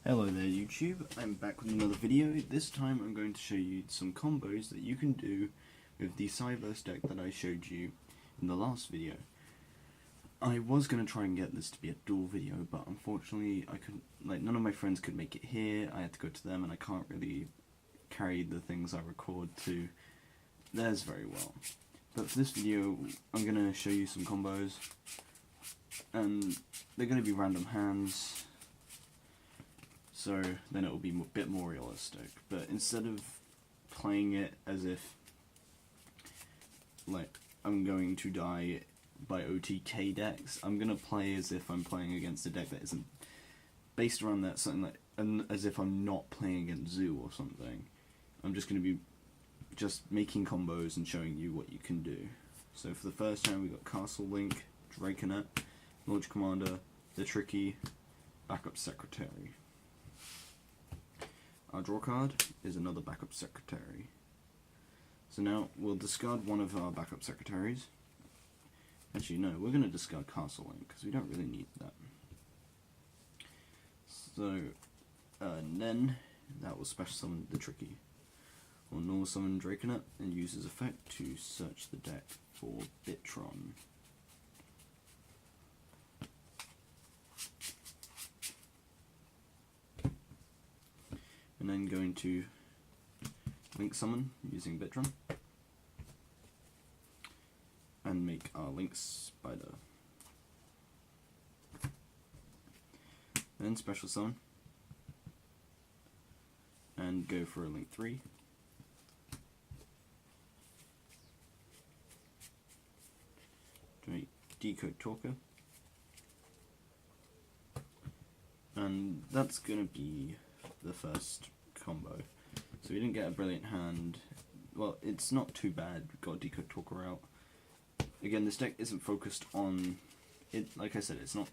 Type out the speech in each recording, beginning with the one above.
Hello there YouTube, I'm back with another video. This time I'm going to show you some combos that you can do with the Cyberse deck that I showed you in the last video. I was going to try and get this to be a duel video, but unfortunately I couldn't, none of my friends could make it here. I had to go to them and I can't really carry the things I record to theirs very well. But for this video I'm going to show you some combos, and they're going to be random hands. So then it will be a bit more realistic. But instead of playing it as if I'm going to die by OTK decks, I'm gonna play as if I'm playing against a deck that isn't based around that, and as if I'm not playing against Zoo or something. I'm just gonna be making combos and showing you what you can do. So for the first hand we got Castle Link, Draconet, Launch Commander, the Tricky, Backup Secretary. Our draw card is another backup secretary. So now we'll discard one of our backup secretaries. Actually no, we're going to discard Castle Link because we don't really need that. So and then that will special summon the Tricky. We'll normal summon Draconet and use his effect to search the deck for Bitron. And then going to link summon using Bitron and make our link spider. Then special summon and go for a link 3. To make Decode Talker. And that's going to be the first combo. So we didn't get a brilliant hand. Well, it's not too bad. We got Decode Talker out. Again, this deck isn't focused on it. Like I said, it's not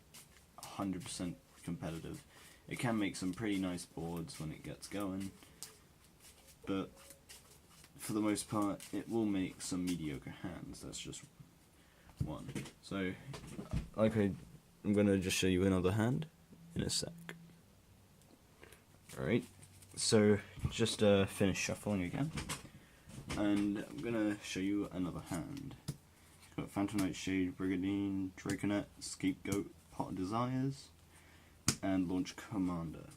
100% competitive. It can make some pretty nice boards when it gets going, but for the most part, it will make some mediocre hands. That's just one. So, I'm gonna just show you another hand in a sec. Alright, so just finish shuffling again, and I'm gonna show you another hand. Got Phantom Nightshade, Brigandine, Draconet, Scapegoat, Pot of Desires, and Launch Commander.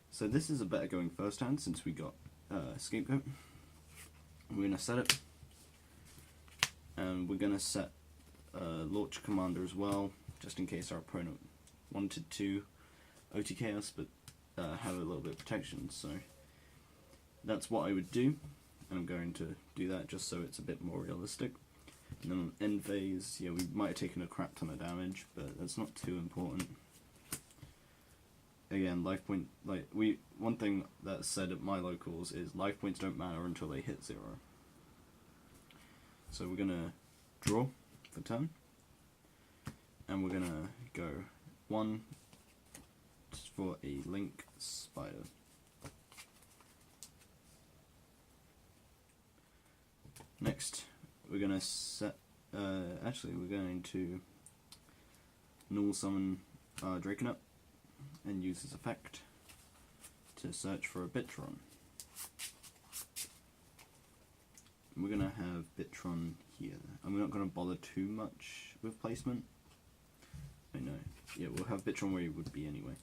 So this is a better going first hand since we got Scapegoat. We're gonna set it, and we're gonna set Launch Commander as well, just in case our opponent wanted to OTK us, but have a little bit of protection. So that's what I would do, and I'm going to do that just so it's a bit more realistic. And then on end phase, yeah, we might have taken a crap ton of damage, but that's not too important. Again, life point, one thing that's said at my locals is life points don't matter until they hit 0. So we're gonna draw for turn, and we're gonna go 1 for a link spider. Next, we're gonna set. We're going to null summon Draconet and use his effect to search for a Bitron. We're gonna have Bitron here. I'm not gonna bother too much with placement. I know. Yeah, we'll have Bitron where he would be anyway.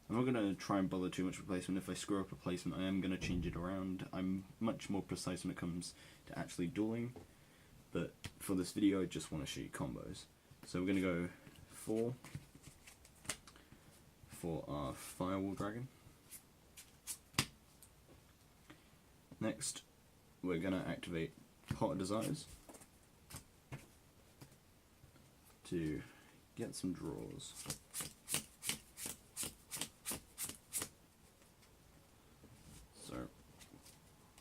I'm not going to try and bother too much with placement. If I screw up a placement, I am going to change it around. I'm much more precise when it comes to actually dueling, but for this video I just want to show you combos. So we're going to go 4 for our Firewall Dragon. Next, we're going to activate Pot of Desires to get some draws.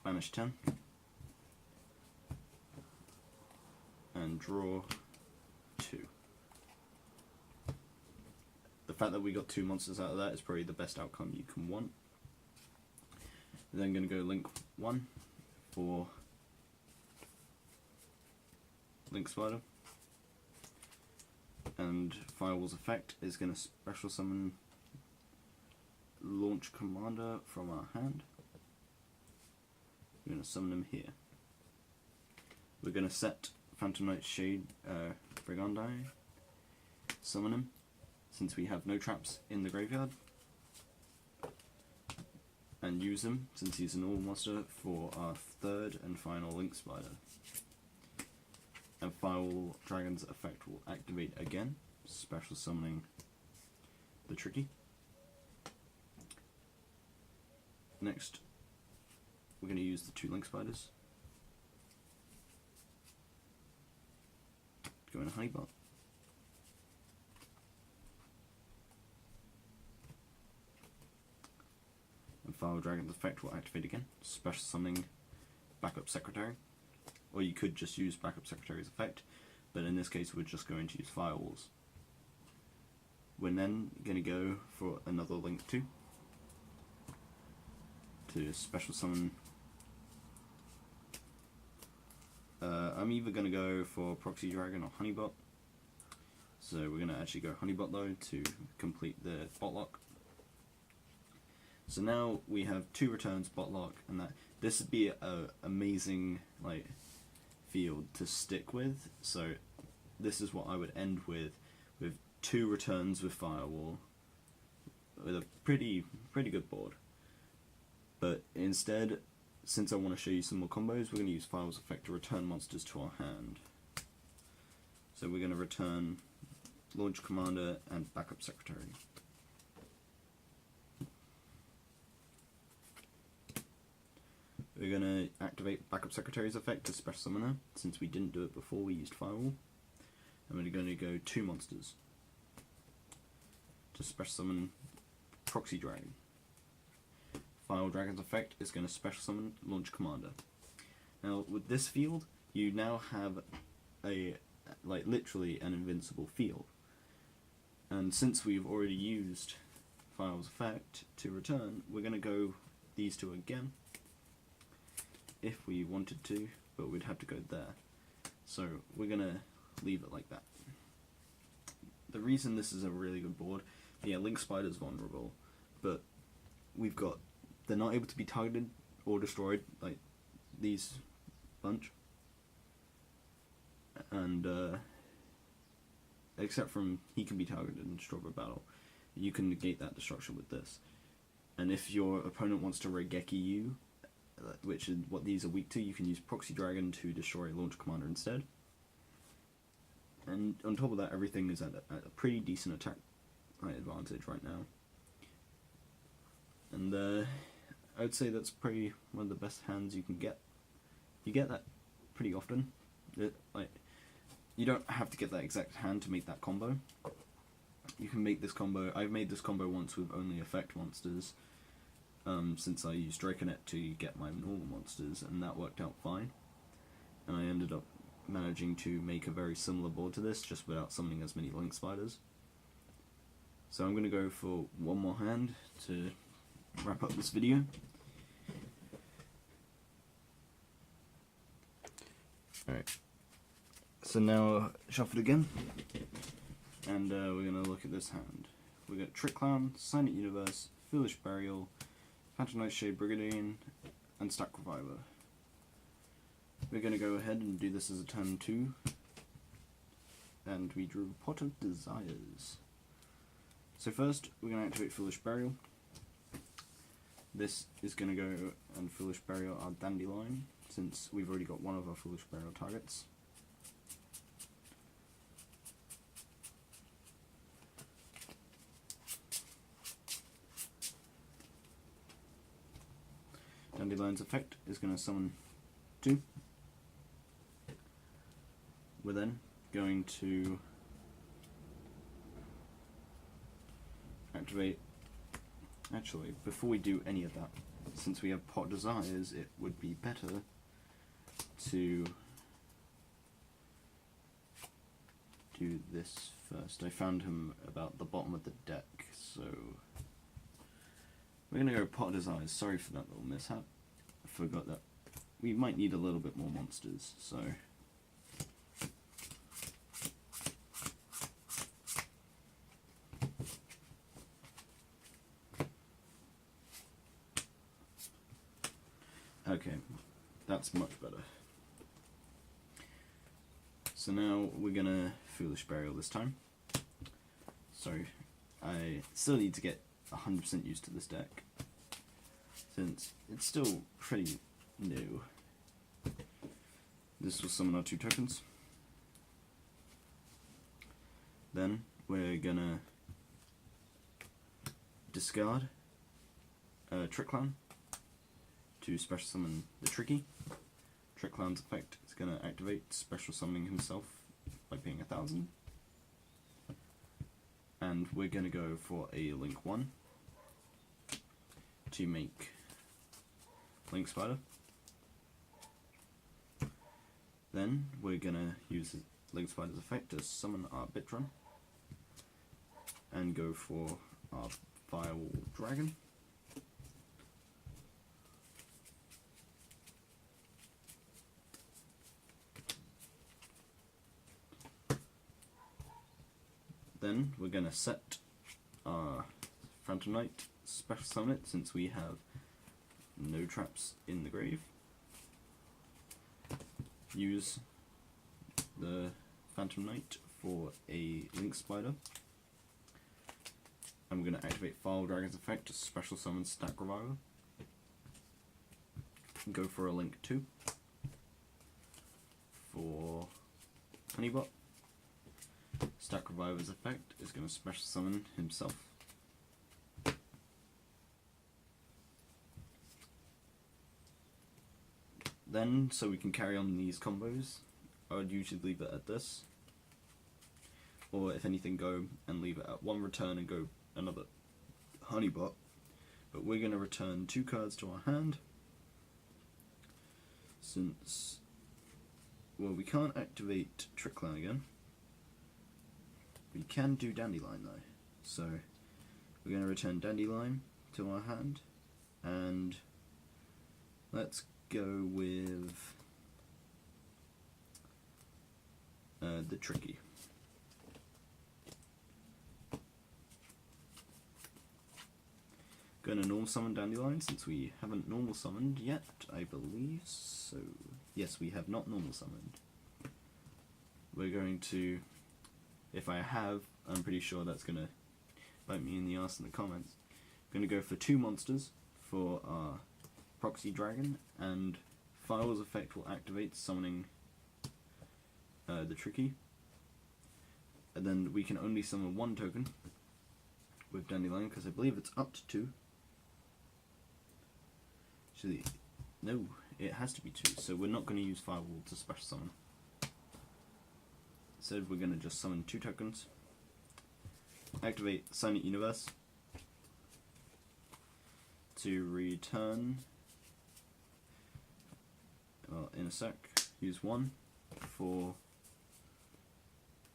Banish 10 and draw 2. The fact that we got 2 monsters out of that is probably the best outcome you can want. And then I'm going to go link 1 for Link Spider, and Firewall's effect is going to special summon launch commander from our hand. We're going to summon him here. We're going to set Phantom Nightshade Brigandi, summon him, since we have no traps in the graveyard, and use him, since he's a normal monster, for our third and final Link Spider. And Firewall Dragon's effect will activate again, special summoning the Tricky. Next, we're going to use the 2 Link Spiders. Go in a Honeybot. And Firewall Dragon's effect will activate again, special summoning Backup Secretary. Or you could just use Backup Secretary's effect, but in this case we're just going to use Firewalls. We're then going to go for another Link 2 to special summon. I'm either going to go for Proxy Dragon or Honeybot. So we're going to actually go Honeybot though to complete the bot lock. So now we have 2 returns, bot lock, and that this would be a amazing field to stick with. So this is what I would end with 2 returns with Firewall, with a pretty good board. But instead, since I want to show you some more combos, we're going to use Firewall's effect to return monsters to our hand. So we're going to return Launch Commander and Backup Secretary. We're going to activate Backup Secretary's effect to special summon her, since we didn't do it before we used Firewall. And we're going to go 2 monsters to special summon Proxy Dragon. Firewall Dragon's effect is going to special summon Launch Commander. Now with this field, you now have literally an invincible field. And since we've already used Firewall's effect to return, we're going to go these 2 again, if we wanted to, but we'd have to go there. So we're going to leave it like that. The reason this is a really good board, yeah, Link Spider's vulnerable, but we've got, they're not able to be targeted or destroyed, like these bunch. And except from he can be targeted and destroyed by battle, you can negate that destruction with this. And if your opponent wants to Regeki you, which is what these are weak to, you can use Proxy Dragon to destroy Launch Commander instead. And on top of that, everything is at a pretty decent attack advantage right now. And I would say that's probably one of the best hands you can get. You get that pretty often. You don't have to get that exact hand to make that combo. You can make this combo. I've made this combo once with only effect monsters, since I used Draconet to get my normal monsters, and that worked out fine. And I ended up managing to make a very similar board to this, just without summoning as many Link Spiders. So I'm going to go for one more hand to wrap up this video. Alright, so now shuffle it again, and we're going to look at this hand. We got Trick Clown, Silent Universe, Foolish Burial, Phantom Nightshade Brigandine, and Stack Reviver. We're going to go ahead and do this as a turn 2, and we drew Pot of Desires. So first, we're going to activate Foolish Burial. This is going to go and Foolish Burial our Dandelion, since we've already got one of our Foolish Burial targets. Dandelion's effect is going to summon 2. We're then going to activate, actually, before we do any of that, since we have Pot Desires, it would be better to do this first. I found him about the bottom of the deck, so we're going to go Pot Desires. Sorry for that little mishap. I forgot that we might need a little bit more monsters, so Okay, that's much better. So now we're gonna Foolish Burial this time. So I still need to get 100% used to this deck, since it's still pretty new. This will summon our 2 tokens. Then we're gonna discard Trick Clown to special summon the Tricky. Trick Clown's effect is going to activate, special summoning himself by paying 1,000. And we're going to go for a Link 1 to make Link Spider. Then we're going to use Link Spider's effect to summon our Bitron and go for our Firewall Dragon. Then we're going to set our Phantom Knight, special summon it since we have no traps in the grave. Use the Phantom Knight for a Link Spider. And we're going to activate Firewall Dragon's effect to special summon Stack Reviver. Go for a Link 2 for Honeybot. Stack Reviver's effect is going to special summon himself. Then, so we can carry on these combos, I would usually leave it at this. Or if anything, go and leave it at 1 return and go another Honeybot. But we're going to return 2 cards to our hand, since, well, we can't activate Trick Clown again. We can do Dandelion though, so we're going to return Dandelion to our hand, and let's go with the Tricky. Going to normal summon Dandelion since we haven't normal summoned yet, I believe. So yes, we have not normal summoned. We're going to, if I have, I'm pretty sure that's going to bite me in the ass in the comments. I'm going to go for 2 monsters for our Proxy Dragon, and Firewall's effect will activate, summoning the Tricky. And then we can only summon 1 token with Dandelion, because I believe it's up to 2. Actually, no, it has to be 2, so we're not going to use Firewall to special summon. Instead, we're going to just summon 2 tokens, activate Silent Universe to return, well, in a sec, use 1 for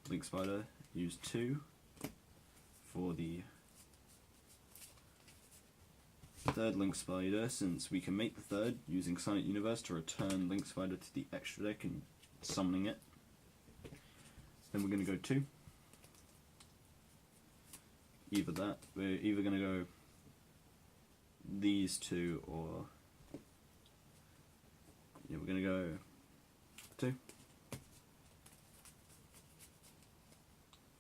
Link Spider, use 2 for the 3rd Link Spider, since we can make the 3rd using Silent Universe to return Link Spider to the extra deck and summoning it. Then we're going to go 2. Either that, we're either going to go these 2, or yeah, we're going to go 2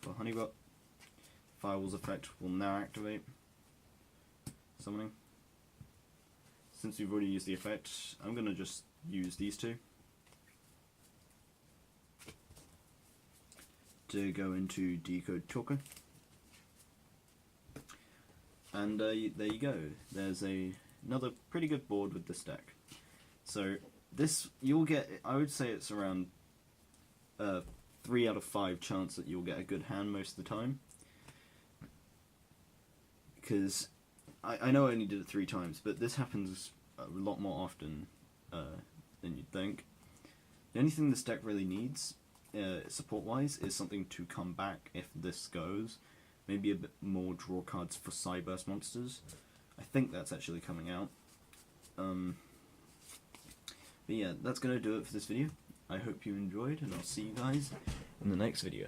for Honeybot. Firewall's effect will now activate, summoning. Since we've already used the effect, I'm going to just use these 2 to go into Decode Talker. And there you go. There's another pretty good board with this deck. So this, you'll get, I would say it's around 3 out of 5 chance that you'll get a good hand most of the time. Because I know I only did it 3 times, but this happens a lot more often than you'd think. The only thing this deck really needs, support-wise, is something to come back if this goes. Maybe a bit more draw cards for Cyberse monsters. I think that's actually coming out. But yeah, that's going to do it for this video. I hope you enjoyed, and I'll see you guys in the next video.